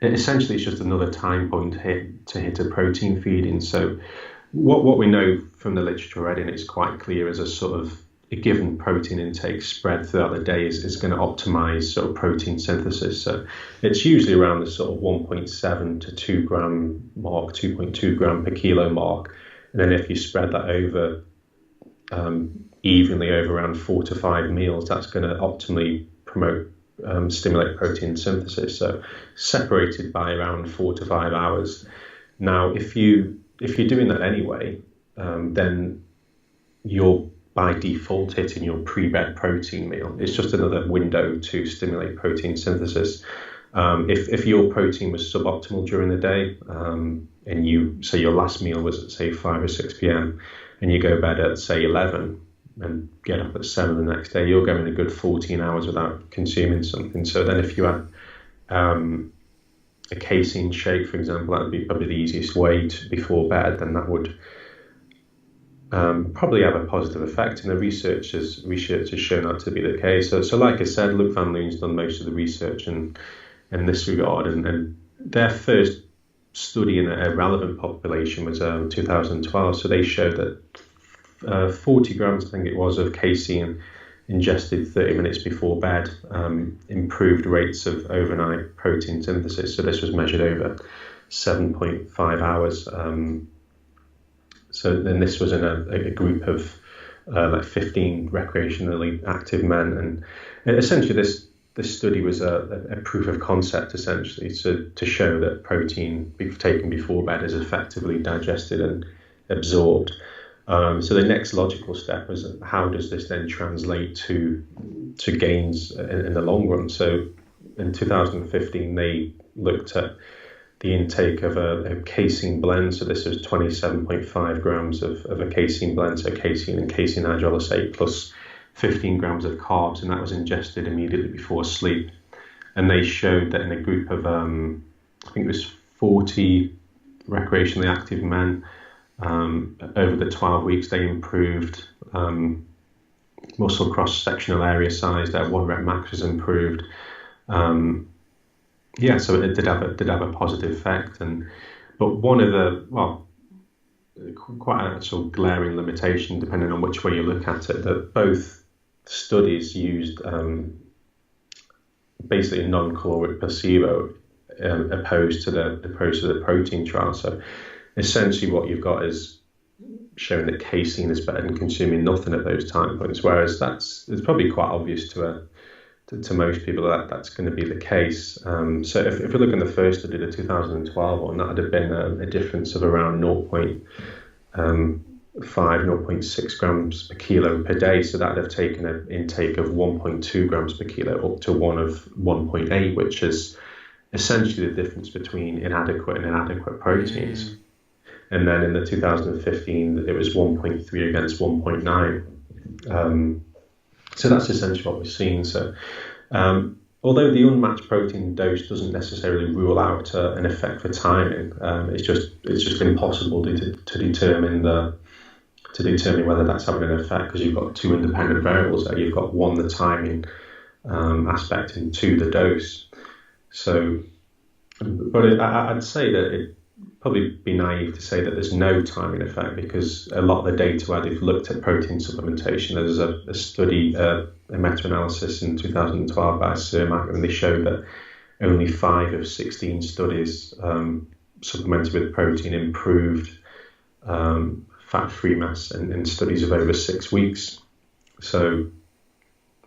essentially, it's just another time point to hit a protein feeding. So what we know from the literature already, and it's quite clear, is a given protein intake spread throughout the day is going to optimize sort of protein synthesis. So it's usually around the sort of 1.7 to 2 gram mark, 2.2 gram per kilo mark. And then if you spread that over evenly over around 4 to 5 meals, that's going to optimally stimulate protein synthesis. So separated by around 4 to 5 hours. Now, if you're doing that anyway, then you're by default hitting your pre-bed protein meal. It's just another window to stimulate protein synthesis. If your protein was suboptimal during the day, and you say your last meal was at say 5 or 6 p.m. and you go to bed at say 11 and get up at 7 the next day, you're going a good 14 hours without consuming something. So then if you had a casein shake, for example, that would be probably the easiest way before bed, then that would probably have a positive effect, and the research has shown that to be the case. So like I said, Luc van Loon's done most of the research in this regard, and their first study in a relevant population was 2012. So they showed that 40 grams, I think it was, of casein ingested 30 minutes before bed improved rates of overnight protein synthesis. So this was measured over 7.5 hours. So then this was in a group of like 15 recreationally active men, and essentially this study was a proof of concept, essentially, to show that protein taken before bed is effectively digested and absorbed. So the next logical step was, how does this then translate to gains in the long run? So in 2015, they looked at the intake of a casein blend. So this was 27.5 grams of a casein blend, so casein and casein hydrolysate plus 15 grams of carbs, and that was ingested immediately before sleep. And they showed that in a group of, I think it was 40 recreationally active men, over the 12 weeks, they improved muscle cross-sectional area size. Their 1 rep max was improved. So it did have a positive effect. But one of the, quite a sort of glaring limitation, depending on which way you look at it, that both studies used basically a non-caloric placebo opposed to the protein trial. So essentially what you've got is showing that casein is better than consuming nothing at those time points, whereas it's probably quite obvious to most people that's going to be the case. So if we look in the first study, the 2012 one, that would have been a difference of around 0.6 grams per kilo per day. So that would have taken an intake of 1.2 grams per kilo up to one of 1.8, which is essentially the difference between inadequate and inadequate proteins. And then in the 2015, it was 1.3 against 1.9. So that's essentially what we've seen. So although the unmatched protein dose doesn't necessarily rule out an effect for timing, it's just impossible to determine whether that's having an effect, because you've got 2 independent variables there. You've got 1, the timing aspect, and 2, the dose. So, but I'd say that it'd probably be naive to say that there's no timing effect, because a lot of the data where they've looked at protein supplementation, there's a study, a meta-analysis in 2012 by Cermak, and they showed that only 5 of 16 studies supplemented with protein improved fat-free mass in studies of over 6 weeks. So,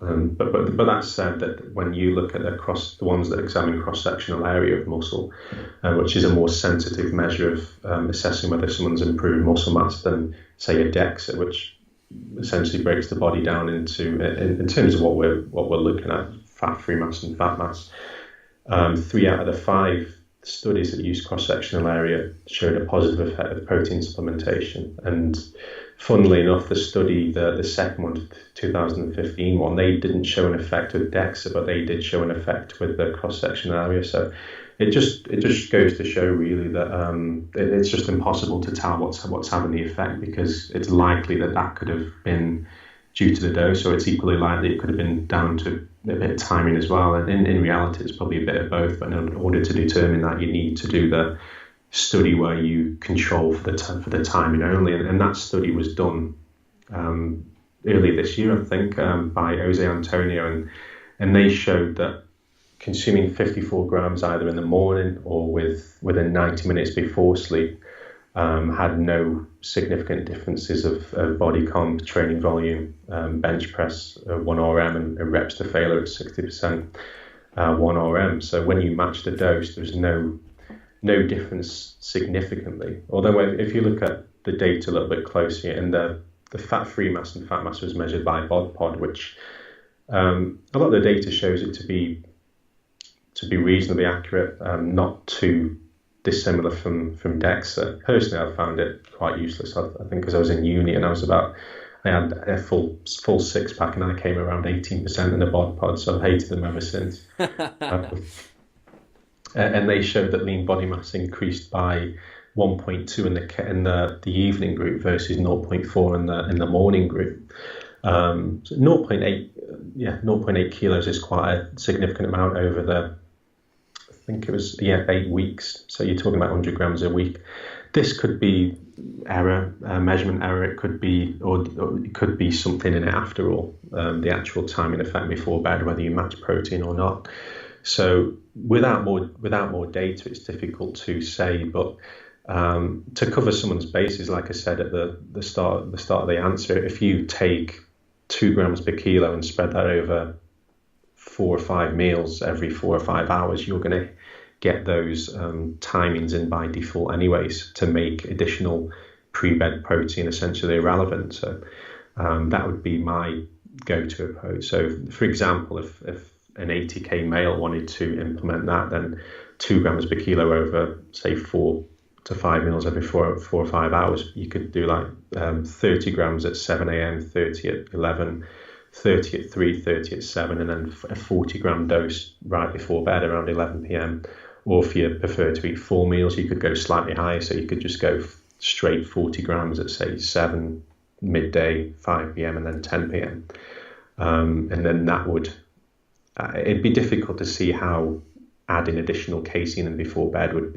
but that said, that when you look at the ones that examine cross-sectional area of muscle, which is a more sensitive measure of assessing whether someone's improved muscle mass than, say, a DEXA, which essentially breaks the body down into, in terms of what we're looking at, fat-free mass and fat mass. 3 out of the 5 studies that use cross-sectional area showed a positive effect of protein supplementation. And funnily enough, the study, the second one, 2015 one, they didn't show an effect with DEXA, but they did show an effect with the cross-sectional area. So it just goes to show really that it's just impossible to tell what's having the effect, because it's likely that could have been due to the dose, or it's equally likely it could have been down to a bit of timing as well. And in reality, it's probably a bit of both. But in order to determine that, you need to do the study where you control for the timing only. And that study was done earlier this year, I think, by Jose Antonio, and they showed that consuming 54 grams either in the morning or within 90 minutes before sleep had no significant differences of body comp, training volume, bench press, 1 RM, and reps to failure at 60%, 1 RM. So when you match the dose, there's no difference significantly. Although if you look at the data a little bit closer, and the fat-free mass and fat mass was measured by BOD-POD, which a lot of the data shows it to be reasonably accurate, not too dissimilar from DEXA. Personally, I found it quite useless. I think because I was in uni and I had a full 6-pack, and I came around 18% in the BOD-POD, so I've hated them ever since. And they showed that lean body mass increased by 1.2 in the evening group versus 0.4 in the morning group. So 0.8 kilos is quite a significant amount over the think it was 8 weeks. So you're talking about 100 grams a week. This could be error, measurement error. It could be, or it could be something in it after all. The actual timing effect before bed, whether you match protein or not. So without more data, it's difficult to say. But to cover someone's bases, like I said at the start of the answer, if you take 2 grams per kilo and spread that over 4 or 5 meals every 4 or 5 hours, you're going to get those timings in by default anyways to make additional pre-bed protein essentially irrelevant. So that would be my go-to approach. So for example, if an 80k male wanted to implement that, then 2 grams per kilo over say 4 to 5 meals every 4 or 5 hours, you could do like 30 grams at 7 a.m, 30 at 11, 30 at 3, 30 at 7, and then a 40 gram dose right before bed around 11 p.m. Or if you prefer to eat 4 meals, you could go slightly higher. So you could just go straight 40 grams at say 7, midday, 5 p.m, and then 10 p.m. And then that would, it'd be difficult to see how adding additional casein in before bed would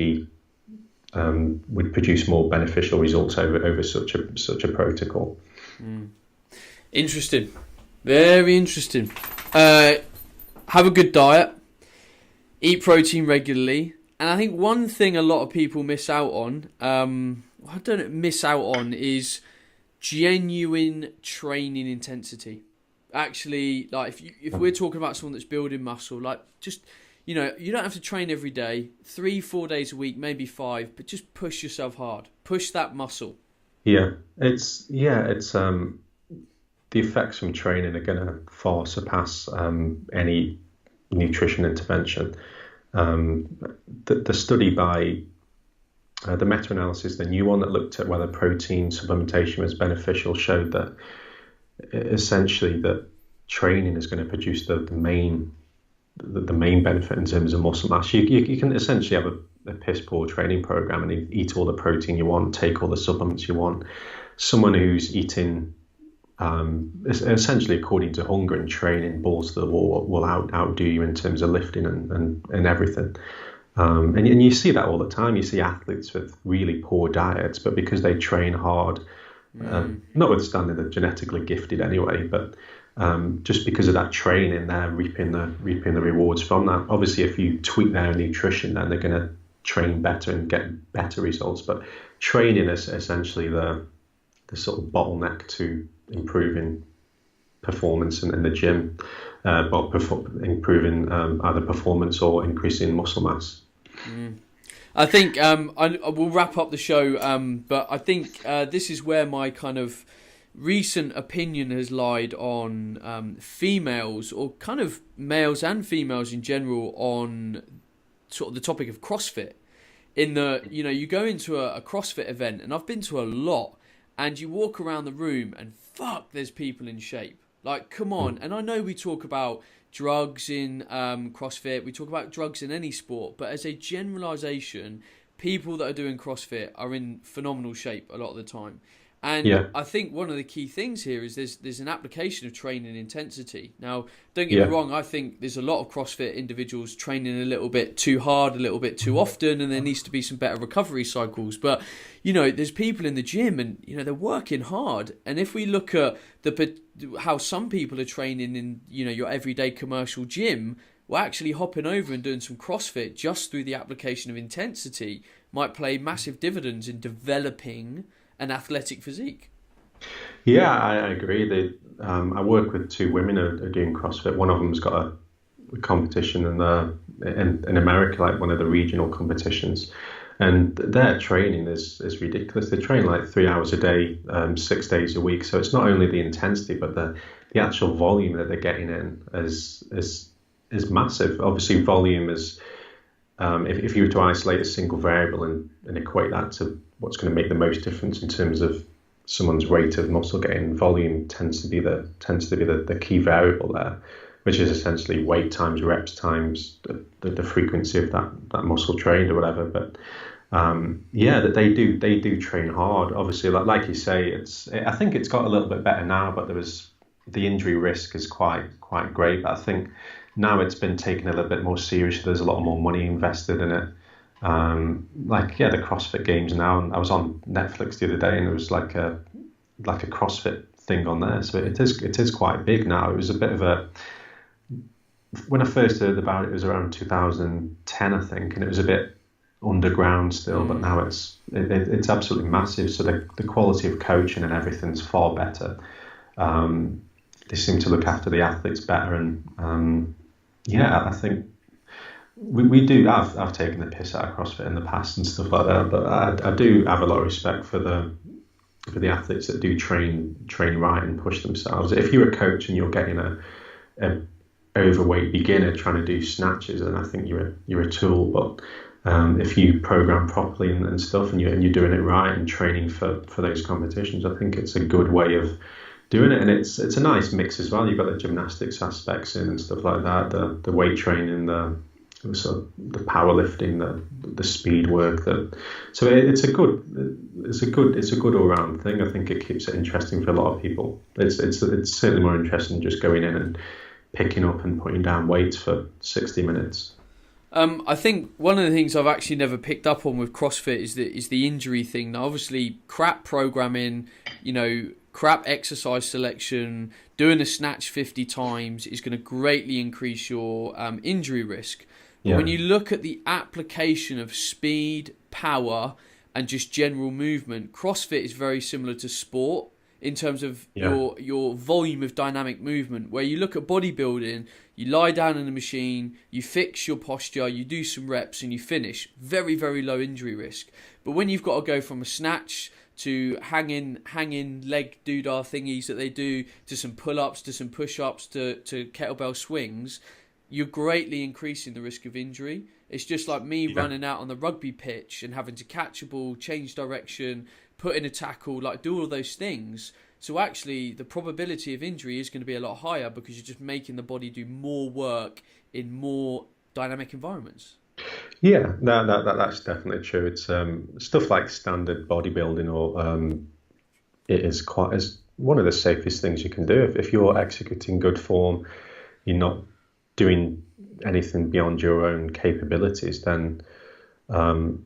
produce more beneficial results over such a protocol. Interesting, very interesting. Have a good diet, eat protein regularly, and I think one thing a lot of people miss out on, is genuine training intensity. Actually, like if we're talking about someone that's building muscle, like just, you don't have to train every day, 3-4 days a week, maybe 5, but just push yourself hard, push that muscle. It's the effects from training are going to far surpass any nutrition intervention. The study by the meta-analysis, the new one that looked at whether protein supplementation was beneficial, showed that essentially that training is going to produce the main benefit in terms of muscle mass. You can essentially have a piss poor training program and eat all the protein you want, take all the supplements you want. Someone who's eating essentially according to hunger and training, balls to the wall, will outdo you in terms of lifting and everything. And you see that all the time. You see athletes with really poor diets, but because they train hard, notwithstanding they're genetically gifted anyway, but just because of that training, they're reaping the rewards from that. Obviously, if you tweak their nutrition, then they're going to train better and get better results. But training is essentially the sort of bottleneck to improving performance in the gym, improving either performance or increasing muscle mass. I think I will wrap up the show, but I think this is where my kind of recent opinion has lied on females, or kind of males and females in general, on sort of the topic of CrossFit. In the, you go into a CrossFit event, and I've been to a lot, and you walk around the room and fuck, there's people in shape. Like, come on. And I know we talk about drugs in CrossFit, we talk about drugs in any sport, but as a generalisation, people that are doing CrossFit are in phenomenal shape a lot of the time. And I think one of the key things here is there's an application of training intensity. Now, don't get me wrong, I think there's a lot of CrossFit individuals training a little bit too hard, a little bit too often, and there needs to be some better recovery cycles. But, there's people in the gym and, they're working hard. And if we look at how some people are training in, your everyday commercial gym, we're actually hopping over and doing some CrossFit just through the application of intensity might play massive dividends in developing an athletic physique. Yeah, I agree. I work with 2 women who are doing CrossFit. One of them's got a competition in America, like one of the regional competitions, and their training is ridiculous. They train like 3 hours a day, 6 days a week. So it's not only the intensity, but the actual volume that they're getting in is massive. Obviously, volume is if you were to isolate a single variable and equate that to what's going to make the most difference in terms of someone's rate of muscle gain, volume tends to be the key variable there, which is essentially weight times reps times the frequency of that muscle trained or whatever. But that they do train hard. Obviously, like you say, I think it's got a little bit better now, but the injury risk is quite great. But I think now it's been taken a little bit more seriously. There's a lot more money invested in it. The CrossFit games now. And I was on Netflix the other day, and it was like a CrossFit thing on there. So it is quite big now. It was a bit of a when I first heard about it, it was around 2010, I think, and it was a bit underground still. But now it's absolutely massive. So the quality of coaching and everything's far better. They seem to look after the athletes better, and I think we do. I've taken the piss out of CrossFit in the past and stuff like that, but I do have a lot of respect for the athletes that do train right and push themselves. If you're a coach and you're getting a overweight beginner trying to do snatches, then I think you're a tool. But if you program properly and stuff, and you're doing it right and training for those competitions, I think it's a good way of doing it. And it's a nice mix as well. You've got the gymnastics aspects in and stuff like that, the weight training, the powerlifting, the speed work. So it's a good all round thing. I think it keeps it interesting for a lot of people. It's certainly more interesting than just going in and picking up and putting down weights for 60 minutes. I think one of the things I've actually never picked up on with CrossFit is the injury thing. Now, obviously, crap programming, crap exercise selection, doing a snatch 50 times is going to greatly increase your injury risk. But when you look at the application of speed, power, and just general movement, CrossFit is very similar to sport in terms of your volume of dynamic movement. Where you look at bodybuilding, you lie down in the machine, you fix your posture, you do some reps, and you finish. Very, very low injury risk. But when you've got to go from a snatch to hanging leg doodah thingies that they do, to some pull-ups, to some push-ups, to kettlebell swings, you're greatly increasing the risk of injury. It's just like me running out on the rugby pitch and having to catch a ball, change direction, put in a tackle, do all those things. So actually, the probability of injury is going to be a lot higher because you're just making the body do more work in more dynamic environments. Yeah, that's definitely true. It's stuff like standard bodybuilding, or it is one of the safest things you can do. If you're executing good form, you're not doing anything beyond your own capabilities, then the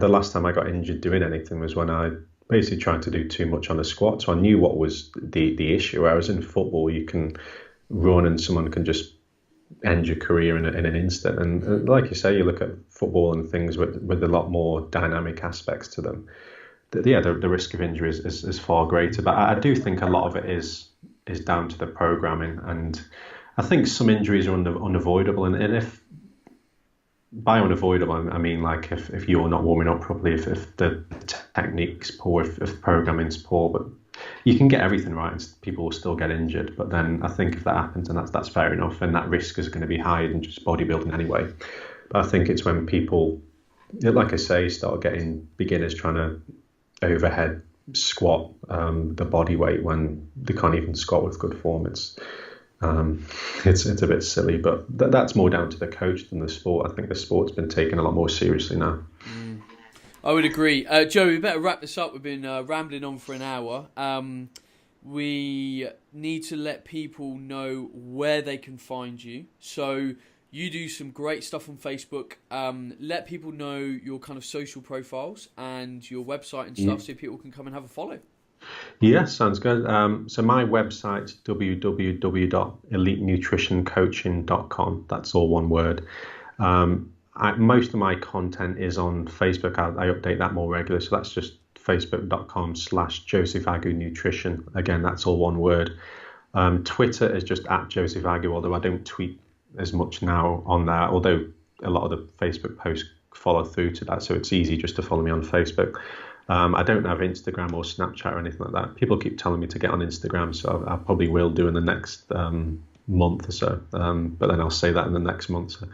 last time I got injured doing anything was when I basically tried to do too much on a squat. So I knew what was the issue. Whereas in football, you can run and someone can just end your career in an instant. And like you say, you look at football and things with a lot more dynamic aspects to them. The risk of injury is far greater. But I do think a lot of it is down to the programming, and I think some injuries are unavoidable. And if by unavoidable, I mean if you're not warming up properly, if the technique's poor, if programming's poor, but you can get everything right and people will still get injured. But then I think if that happens, and that's fair enough, and that risk is going to be higher than just bodybuilding anyway. But I think it's when people, like I say, start getting beginners trying to overhead squat the body weight when they can't even squat with good form. It's a bit silly, but that's more down to the coach than the sport. I think the sport's been taken a lot more seriously now. I would agree. Joe, we better wrap this up. We've been rambling on for an hour. We need to let people know where they can find you. So you do some great stuff on Facebook. Let people know your kind of social profiles and your website and stuff so people can come and have a follow. Yeah, sounds good. So my website's www.elitenutritioncoaching.com. That's all one word. Most of my content is on Facebook. I update that more regularly. So that's just facebook.com/Joseph Agu Nutrition. Again, that's all one word. Twitter is just @Joseph Agu, although I don't tweet as much now on that, although a lot of the Facebook posts follow through to that. So it's easy just to follow me on Facebook. I don't have Instagram or Snapchat or anything like that. People keep telling me to get on Instagram, so I probably will do in the next month or so. But then I'll say that in the next month. So.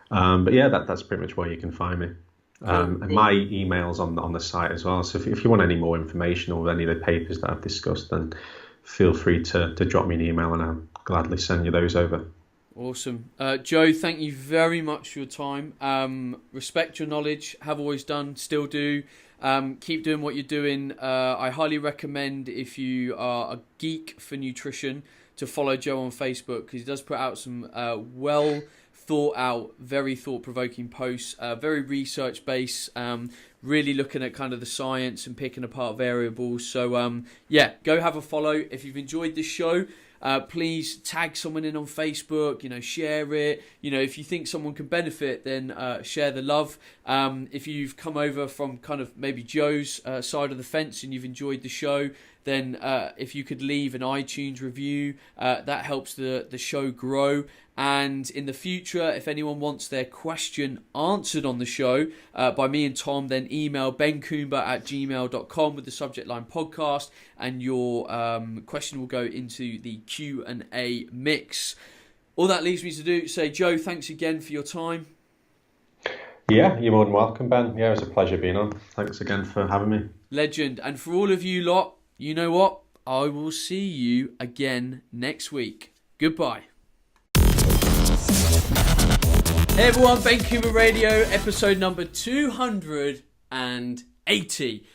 But yeah, that's pretty much where you can find me. And my email's on the site as well. So if you want any more information or any of the papers that I've discussed, then feel free to drop me an email and I'll gladly send you those over. Awesome. Joe, thank you very much for your time. Respect your knowledge, have always done, still do. Keep doing what you're doing. I highly recommend, if you are a geek for nutrition, to follow Joe on Facebook, because he does put out some well thought out, very thought provoking posts, very research based, really looking at kind of the science and picking apart variables. So yeah, go have a follow. If you've enjoyed this show, please tag someone in on Facebook, share it. If you think someone can benefit, then share the love. If you've come over from kind of maybe Joe's side of the fence and you've enjoyed the show, then if you could leave an iTunes review, that helps the show grow. And in the future, if anyone wants their question answered on the show by me and Tom, then email bencoomber@gmail.com with the subject line podcast, and your question will go into the Q&A mix. All that leaves me to do, say, Joe, thanks again for your time. Yeah, you're more than welcome, Ben. Yeah, it was a pleasure being on. Thanks again for having me. Legend. And for all of you lot, you know what? I will see you again next week. Goodbye. Hey everyone, Ben Coomber Radio, episode number 280.